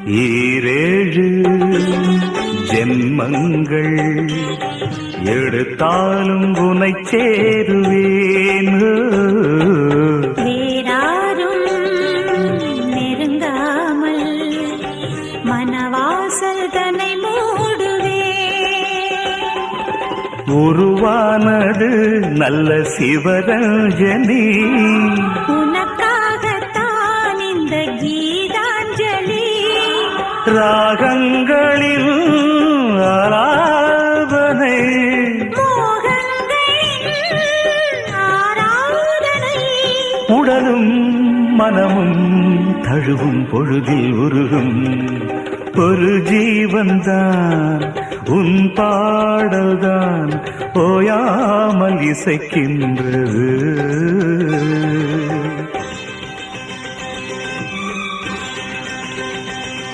ஈரேழு ஜென்மங்கள் எடுத்தாலும் உனை சேருவேன். வேறாரும் நெருங்காமல் மனவாசல் தன்னை மூடுவே. உருவானது நல்ல சிவரஞ்சனி, உனக்காகத்தான் இந்த கீதாஞ்சலி. ராகங்களில் ஆராதனை, மோகங்களின் ஆராதனை. உடலும் மனமும் தழுவும் பொழுதில் உருகும் ஒரு ஜீவன்தான் உன் பாடல்தான் ஓயாமல் இசைக்கின்றது.